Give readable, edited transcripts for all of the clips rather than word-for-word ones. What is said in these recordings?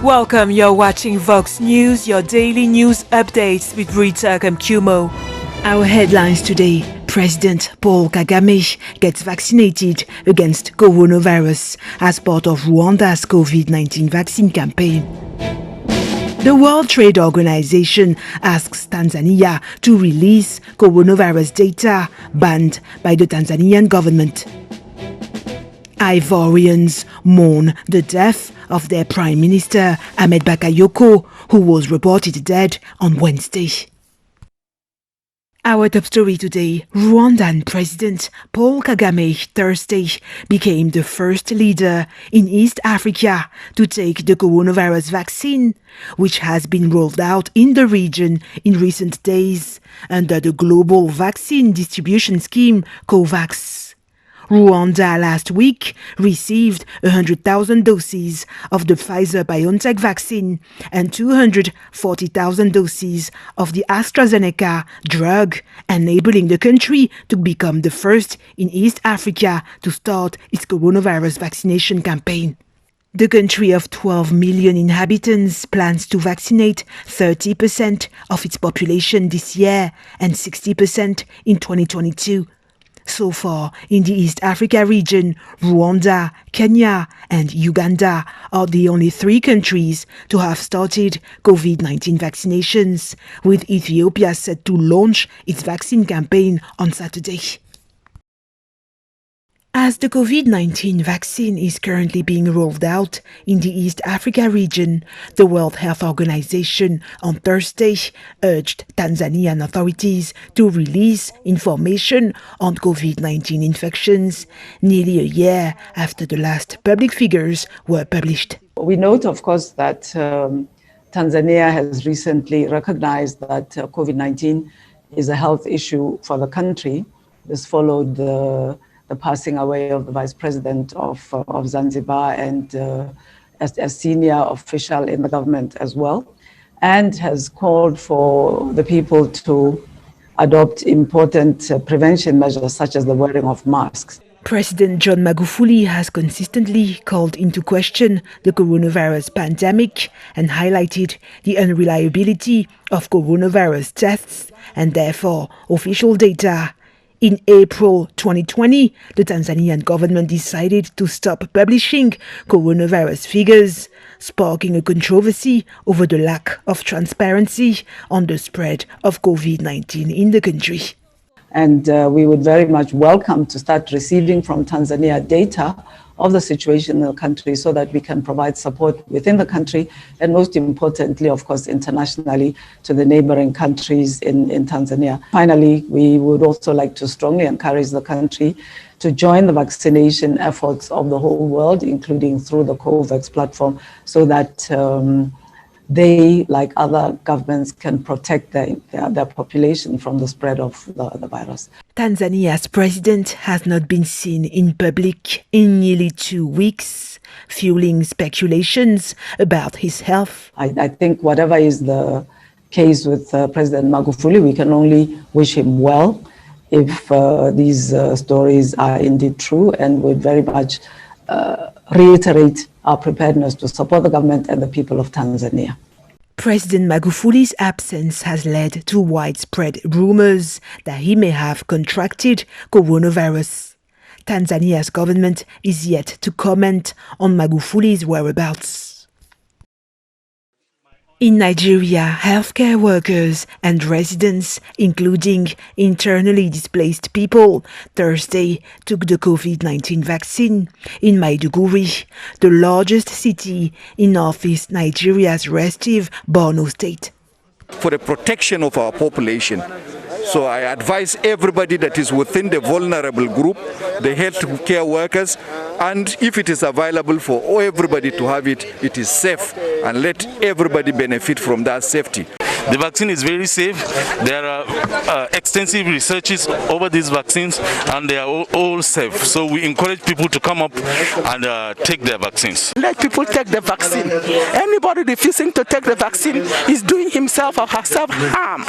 Welcome, you're watching Vox News, your daily news updates with Rita Kamkumo. Our headlines today: President Paul Kagame gets vaccinated against coronavirus as part of Rwanda's COVID-19 vaccine campaign. The World Trade Organization asks Tanzania to release coronavirus data banned by the Tanzanian government. Ivorians mourn the death of their Prime Minister Ahmed Bakayoko, who was reported dead on Wednesday. Our top story today: Rwandan President Paul Kagame Thursday became the first leader in East Africa to take the coronavirus vaccine, which has been rolled out in the region in recent days under the Global Vaccine Distribution Scheme (COVAX). Rwanda last week received 100,000 doses of the Pfizer-BioNTech vaccine and 240,000 doses of the AstraZeneca drug, enabling the country to become the first in East Africa to start its coronavirus vaccination campaign. The country of 12 million inhabitants plans to vaccinate 30% of its population this year and 60% in 2022. So far, in the East Africa region, Rwanda, Kenya, and Uganda are the only three countries to have started COVID-19 vaccinations, with Ethiopia set to launch its vaccine campaign on Saturday. As the COVID-19 vaccine is currently being rolled out in the East Africa region, the World Health Organization on Thursday urged Tanzanian authorities to release information on COVID-19 infections nearly a year after the last public figures were published. We note, of course, that Tanzania has recently recognized that COVID-19 is a health issue for the country. This followed the passing away of the Vice President of Zanzibar and a senior official in the government as well, and has called for the people to adopt important prevention measures such as the wearing of masks. President John Magufuli has consistently called into question the coronavirus pandemic and highlighted the unreliability of coronavirus tests and therefore official data. In April 2020, the Tanzanian government decided to stop publishing coronavirus figures, sparking a controversy over the lack of transparency on the spread of COVID-19 in the country. And we would very much welcome to start receiving from Tanzania data of the situation in the country so that we can provide support within the country and, most importantly, of course, internationally to the neighboring countries in Tanzania. Finally, we would also like to strongly encourage the country to join the vaccination efforts of the whole world, including through the COVAX platform, so that they, like other governments, can protect their population from the spread of the virus. Tanzania's president has not been seen in public in nearly 2 weeks, fueling speculations about his health. I think whatever is the case with President Magufuli, we can only wish him well if these stories are indeed true, and would very much reiterate our preparedness to support the government and the people of Tanzania. President Magufuli's absence has led to widespread rumors that he may have contracted coronavirus. Tanzania's government is yet to comment on Magufuli's whereabouts. In Nigeria, healthcare workers and residents, including internally displaced people, Thursday took the COVID-19 vaccine in Maiduguri, the largest city in northeast Nigeria's restive Borno state. For the protection of our population, so I advise everybody that is within the vulnerable group, the healthcare workers, and if it is available for everybody to have it, it is safe, and let everybody benefit from that safety. The vaccine is very safe. There are extensive researches over these vaccines, and they are all safe. So we encourage people to come up and take their vaccines. Let people take the vaccine. Anybody refusing to take the vaccine is doing himself or herself harm.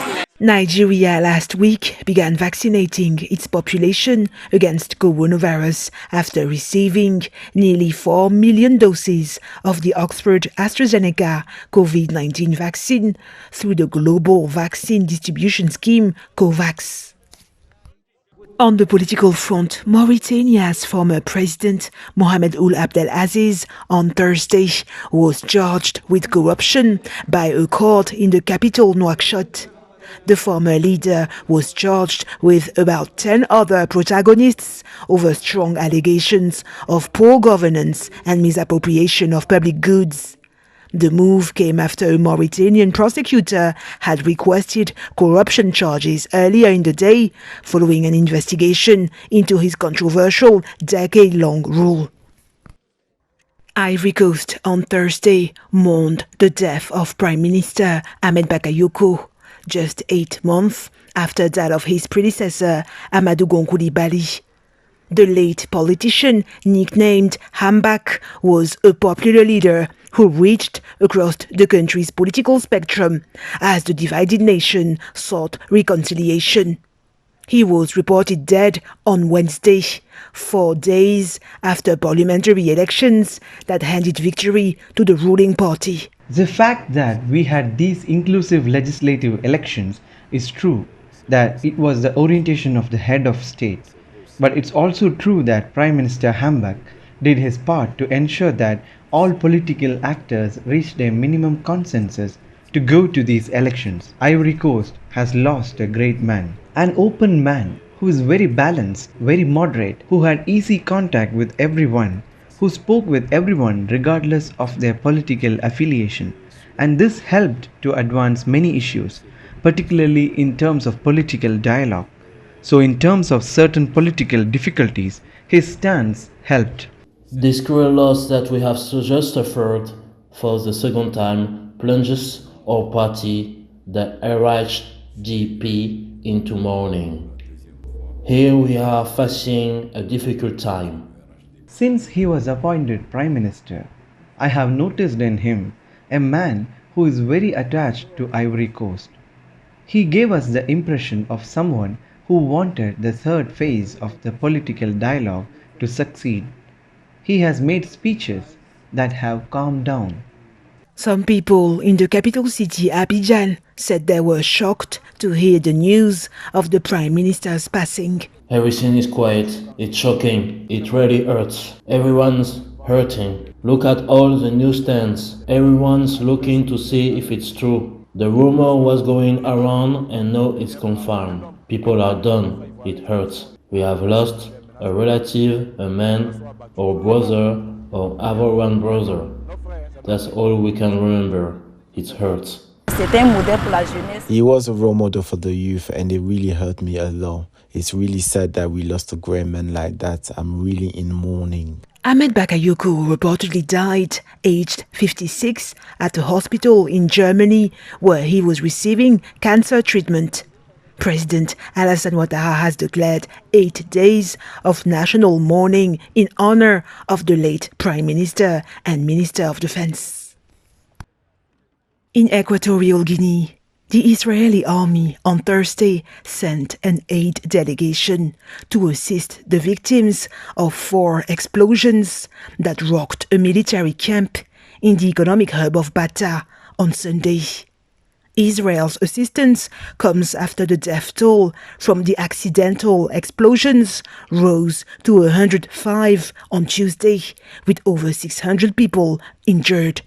Nigeria last week began vaccinating its population against coronavirus after receiving nearly 4 million doses of the Oxford AstraZeneca COVID-19 vaccine through the Global Vaccine Distribution Scheme COVAX. On the political front, Mauritania's former president, Mohamed Ould Abdelaziz, on Thursday was charged with corruption by a court in the capital Nouakchott. The former leader was charged with about 10 other protagonists over strong allegations of poor governance and misappropriation of public goods. The move came after a Mauritanian prosecutor had requested corruption charges earlier in the day, following an investigation into his controversial decade-long rule. Ivory Coast on Thursday mourned the death of Prime Minister Ahmed Bakayoko, just 8 months after that of his predecessor Amadou Gon-Coulibaly. The late politician, nicknamed Hambak, was a popular leader who reached across the country's political spectrum as the divided nation sought reconciliation. He was reported dead on Wednesday, 4 days after parliamentary elections that handed victory to the ruling party. The fact that we had these inclusive legislative elections is true, that it was the orientation of the head of state. But it's also true that Prime Minister Hambak did his part to ensure that all political actors reached a minimum consensus to go to these elections. Ivory Coast has lost a great man, an open man who is very balanced, very moderate, who had easy contact with everyone, who spoke with everyone regardless of their political affiliation. And this helped to advance many issues, particularly in terms of political dialogue. So in terms of certain political difficulties, his stance helped. This cruel loss that we have just suffered for the second time plunges our party, the RHDP, into mourning. Here we are facing a difficult time. Since he was appointed Prime Minister, I have noticed in him a man who is very attached to Ivory Coast. He gave us the impression of someone who wanted the third phase of the political dialogue to succeed. He has made speeches that have calmed down. Some people in the capital city Abidjan said they were shocked to hear the news of the Prime Minister's passing. Everything is quiet, it's shocking, it really hurts. Everyone's hurting. Look at all the newsstands. Everyone's looking to see if it's true. The rumor was going around and now it's confirmed. People are done. It hurts. We have lost a relative, a man, or brother, or Ivorian brother. That's all we can remember. It hurts. He was a role model for the youth and it really hurt me a lot. It's really sad that we lost a great man like that. I'm really in mourning. Ahmed Bakayoko reportedly died, aged 56, at a hospital in Germany where he was receiving cancer treatment. President Alassane Ouattara has declared 8 days of national mourning in honor of the late Prime Minister and Minister of Defense. In Equatorial Guinea, the Israeli army on Thursday sent an aid delegation to assist the victims of 4 explosions that rocked a military camp in the economic hub of Bata on Sunday. Israel's assistance comes after the death toll from the accidental explosions rose to 105 on Tuesday, with over 600 people injured.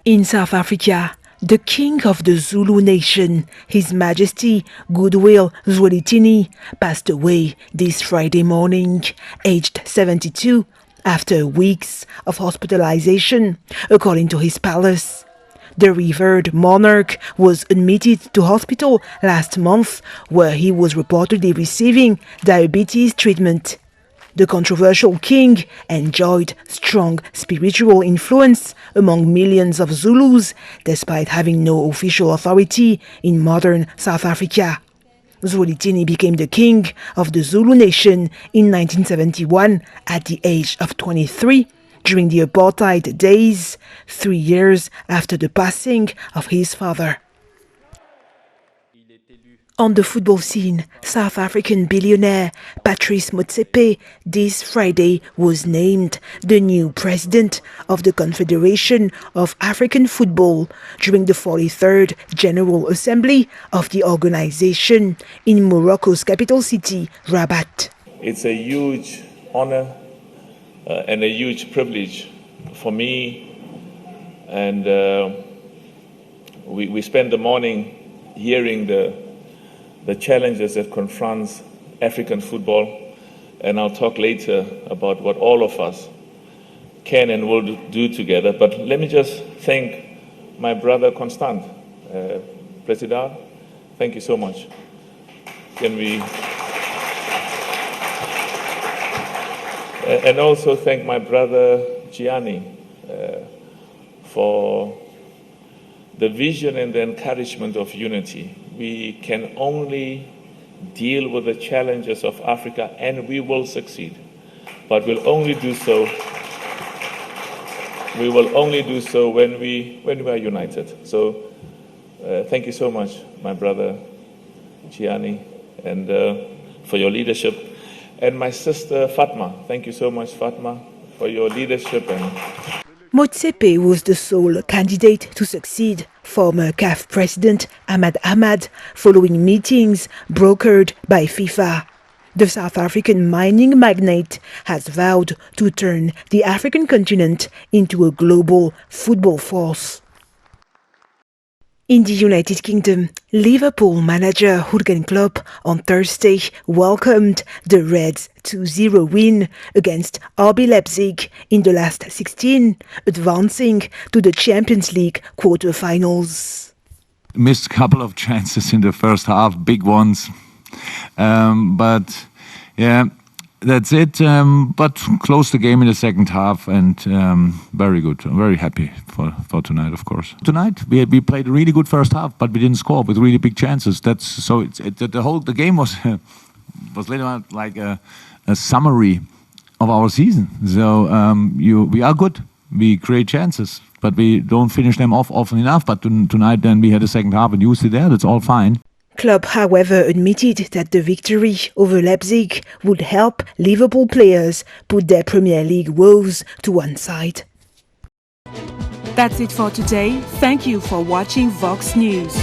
In South Africa, the king of the Zulu nation, His Majesty Goodwill Zwelithini, passed away this Friday morning, aged 72, after weeks of hospitalization, according to his palace. The revered monarch was admitted to hospital last month, where he was reportedly receiving diabetes treatment. The controversial king enjoyed strong spiritual influence among millions of Zulus, despite having no official authority in modern South Africa. Zwelithini became the king of the Zulu nation in 1971 at the age of 23, during the apartheid days, 3 years after the passing of his father. On the football scene, South African billionaire Patrice Motsepe this Friday was named the new president of the Confederation of African Football during the 43rd General Assembly of the organization in Morocco's capital city, Rabat. It's a huge honor and a huge privilege for me, and we spent the morning hearing the challenges that confronts African football, and I'll talk later about what all of us can and will do together. But let me just thank my brother Constant. President, thank you so much. Can we... and also thank my brother Gianni for the vision and the encouragement of unity. We can only deal with the challenges of Africa, and we will succeed. But we'll only do so. We will only do so when we are united. So, thank you so much, my brother Gianni, and for your leadership, and my sister Fatma. Thank you so much, Fatma, for your leadership. And Motsepe was the sole candidate to succeed former CAF president Ahmad Ahmad following meetings brokered by FIFA. The South African mining magnate has vowed to turn the African continent into a global football force. In the United Kingdom, Liverpool manager Jurgen Klopp on Thursday welcomed the Reds' 2-0 win against RB Leipzig in the last 16, advancing to the Champions League quarter-finals. Missed a couple of chances in the first half, big ones. But yeah, that's it. But closed the game in the second half, and very good. I'm very happy for tonight, of course. Tonight we played a really good first half, but we didn't score with really big chances. That's so. The game was literally like a summary of our season. So we are good. We create chances, but we don't finish them off often enough. But tonight, then we had a second half and used it there. That's all fine. Klopp, however, admitted that the victory over Leipzig would help Liverpool players put their Premier League woes to one side. That's it for today. Thank you for watching Vox News.